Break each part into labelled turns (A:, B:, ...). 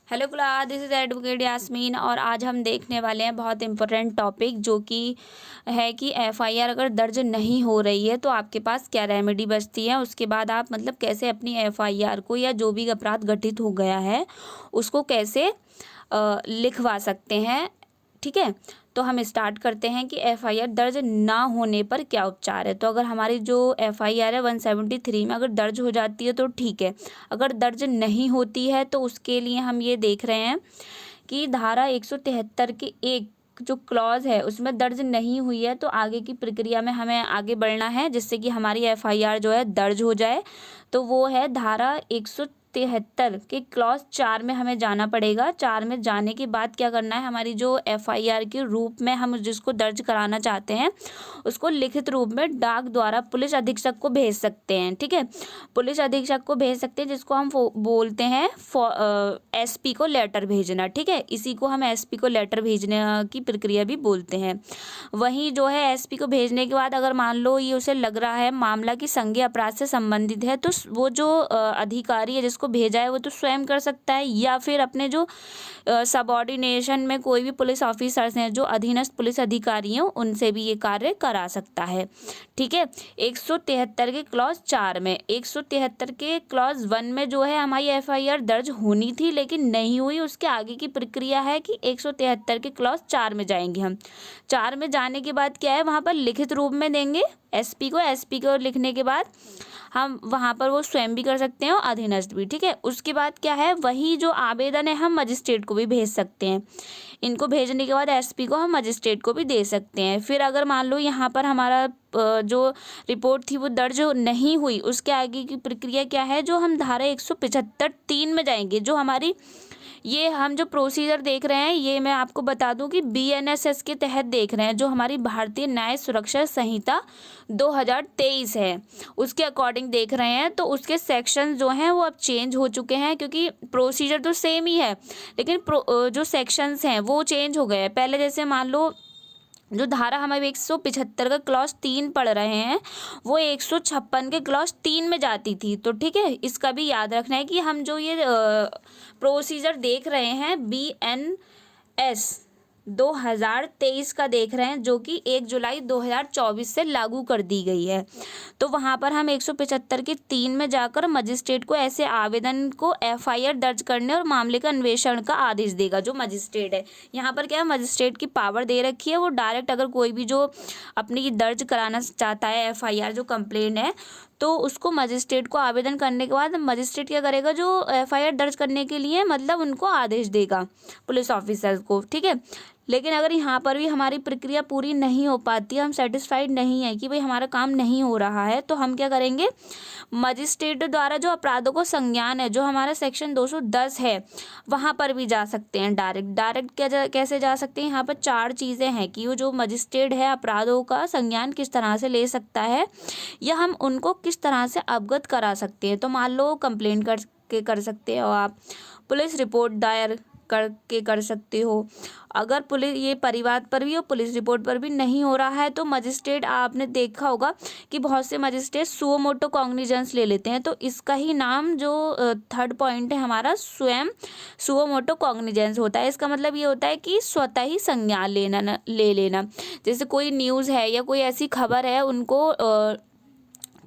A: Hello class, this is advocate Yasmeen और आज हम देखने वाले हैं बहुत इंपॉर्टेंट टॉपिक जो कि है कि एफआईआर अगर दर्ज नहीं हो रही है तो आपके पास क्या रेमेडी बचती है। उसके बाद आप मतलब कैसे अपनी एफआईआर को या जो भी अपराध घटित हो गया है उसको कैसे लिखवा सकते हैं। ठीक है, तो हम स्टार्ट करते हैं कि एफआईआर दर्ज ना होने पर क्या उपचार है। तो अगर हमारी जो एफआईआर है 173 में अगर दर्ज हो जाती है तो ठीक है, अगर दर्ज नहीं होती है तो उसके लिए हम ये देख रहे हैं कि धारा 173 के एक जो क्लॉज है उसमें दर्ज नहीं हुई है तो आगे की प्रक्रिया में हमें आगे बढ़ना है जिससे कि हमारी एफआईआर जो है दर्ज हो जाए। तो वो है धारा 173 के क्लॉज 4 में हमें जाना पड़ेगा। 4 में जाने के बाद क्या करना है, हमारी जो एफआईआर के रूप में हम जिसको दर्ज कराना चाहते हैं उसको लिखित रूप में डाक द्वारा पुलिस अधीक्षक को भेज सकते हैं। ठीक है, पुलिस अधीक्षक को भेज सकते हैं जिसको हम बोलते हैं एसपी को लेटर भेजना। ठीक है, इसी को हम एसपी को लेटर भेजने की प्रक्रिया भी बोलते हैं। वहीं जो है एसपी को भेजने के बाद अगर मान लो ये उसे लग रहा है मामला की संज्ञेय अपराध से संबंधित है तो वो जो अधिकारी है जिसको भेजा है वो तो स्वयं कर सकता है या फिर अपने जो सबऑर्डिनेशन में कोई भी पुलिस ऑफिसर्स हैं जो अधीनस्थ पुलिस अधिकारी हैं उनसे भी ये कार्य करा सकता है। ठीक है, 173 के क्लॉज 4 में 173 के क्लॉज 1 में जो है हमारी एफआईआर दर्ज होनी थी लेकिन नहीं हुई। उसके आगे की प्रक्रिया है कि 173 के क्लॉज 4 में जाएंगे हम। 4 में जाने के बाद क्या है, वहाँ पर लिखित रूप में देंगे एसपी को लिखने के बाद हम वहाँ पर वो स्वयं भी कर सकते हैं और अधीनस्थ भी। ठीक है, उसके बाद क्या है, वही जो आवेदन है हम मजिस्ट्रेट को भी भेज सकते हैं। इनको भेजने के बाद एसपी को हम मजिस्ट्रेट को भी दे सकते हैं। फिर अगर मान लो यहाँ पर हमारा जो रिपोर्ट थी वो दर्ज नहीं हुई, उसके आगे की प्रक्रिया क्या है, जो हम धारा 175(3) में जाएंगे। जो हमारी ये हम जो प्रोसीजर देख रहे हैं ये मैं आपको बता दूं कि बीएनएसएस के तहत देख रहे हैं, जो हमारी भारतीय न्याय सुरक्षा संहिता 2023 है उसके अकॉर्डिंग देख रहे हैं। तो उसके सेक्शन जो हैं वो अब चेंज हो चुके हैं क्योंकि प्रोसीजर तो सेम ही है लेकिन जो सेक्शंस हैं वो चेंज हो गए हैं। पहले जैसे मान लो जो धारा हम अब 175 का क्लॉज 3 पढ़ रहे हैं वो 156 के क्लॉज 3 में जाती थी। तो ठीक है, इसका भी याद रखना है कि हम जो ये प्रोसीजर देख रहे हैं बीएनएस 2023 का देख रहे हैं जो कि 1 जुलाई 2024 से लागू कर दी गई है। तो वहाँ पर हम 175 के 3 में जाकर मजिस्ट्रेट को ऐसे आवेदन को एफआईआर दर्ज करने और मामले का अन्वेषण का आदेश देगा। जो मजिस्ट्रेट है यहाँ पर क्या है, मजिस्ट्रेट की पावर दे रखी है, वो डायरेक्ट अगर कोई भी जो अपनी दर्ज कराना चाहता है एफआईआर जो कंप्लेंट है तो उसको मजिस्ट्रेट को आवेदन करने के बाद मजिस्ट्रेट क्या करेगा, जो एफआईआर दर्ज करने के लिए मतलब उनको आदेश देगा पुलिस ऑफिसर को। ठीक है, लेकिन अगर यहाँ पर भी हमारी प्रक्रिया पूरी नहीं हो पाती, हम सेटिस्फाइड नहीं है कि भाई हमारा काम नहीं हो रहा है, तो हम क्या करेंगे, मजिस्ट्रेट द्वारा जो अपराधों को संज्ञान है जो हमारा सेक्शन 210 है वहाँ पर भी जा सकते हैं। डायरेक्ट कैसे जा सकते हैं, यहाँ पर 4 चीज़ें हैं कि वो जो मजिस्ट्रेट है अपराधों का संज्ञान किस तरह से ले सकता है या हम उनको किस तरह से अवगत करा सकते हैं। तो मान लो कंप्लेंट करके कर सकते हो आप, पुलिस रिपोर्ट दायर करके कर सकते हो। अगर पुलिस ये परिवाद पर भी और पुलिस रिपोर्ट पर भी नहीं हो रहा है तो मजिस्ट्रेट, आपने देखा होगा कि बहुत से मजिस्ट्रेट सुओ मोटो कॉग्निजेंस ले लेते हैं। तो इसका ही नाम जो 3rd पॉइंट है हमारा स्वयं सुओ मोटो कॉग्निजेंस होता है। इसका मतलब ये होता है कि स्वतः ही संज्ञान ले लेना। जैसे कोई न्यूज़ है या कोई ऐसी खबर है उनको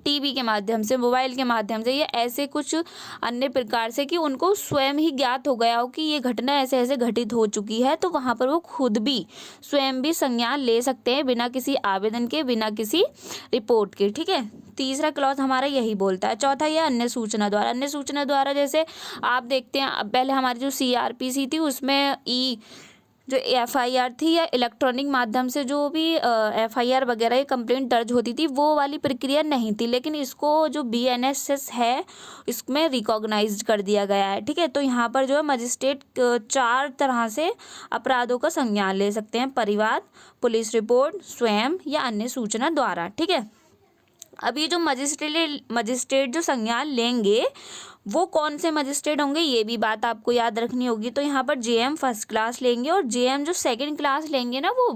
A: टीवी के माध्यम से, मोबाइल के माध्यम से या ऐसे कुछ अन्य प्रकार से कि उनको स्वयं ही ज्ञात हो गया हो कि ये घटना ऐसे ऐसे घटित हो चुकी है, तो वहाँ पर वो खुद भी स्वयं भी संज्ञान ले सकते हैं बिना किसी आवेदन के, बिना किसी रिपोर्ट के। ठीक है, तीसरा क्लॉज हमारा यही बोलता है। चौथा ये अन्य सूचना द्वारा। अन्य सूचना द्वारा जैसे आप देखते हैं पहले हमारी जो सीआरपीसी थी उसमें जो एफआईआर थी या इलेक्ट्रॉनिक माध्यम से जो भी एफआईआर वगैरह या कंप्लेंट दर्ज होती थी वो वाली प्रक्रिया नहीं थी, लेकिन इसको जो बीएनएसएस है इसमें रिकॉग्नाइज्ड कर दिया गया है। ठीक है, तो यहाँ पर जो है मजिस्ट्रेट 4 तरह से अपराधों का संज्ञान ले सकते हैं, परिवाद, पुलिस रिपोर्ट, स्वयं या अन्य सूचना द्वारा। ठीक है, अब ये जो मजिस्ट्रेट जो संज्ञान लेंगे वो कौन से मजिस्ट्रेट होंगे ये भी बात आपको याद रखनी होगी। तो यहाँ पर जेएम फर्स्ट क्लास लेंगे और जेएम जो सेकंड क्लास लेंगे ना वो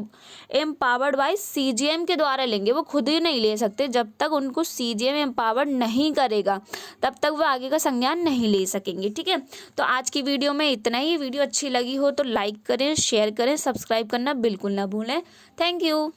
A: एम्पावर्ड बाय सीजीएम के द्वारा लेंगे, वो खुद ही नहीं ले सकते। जब तक उनको सीजीएम एम्पावर्ड नहीं करेगा तब तक वो आगे का संज्ञान नहीं ले सकेंगे। ठीक है, तो आज की वीडियो में इतना ही। वीडियो अच्छी लगी हो तो लाइक करें, शेयर करें, सब्सक्राइब करना बिल्कुल ना भूलें। Thank you.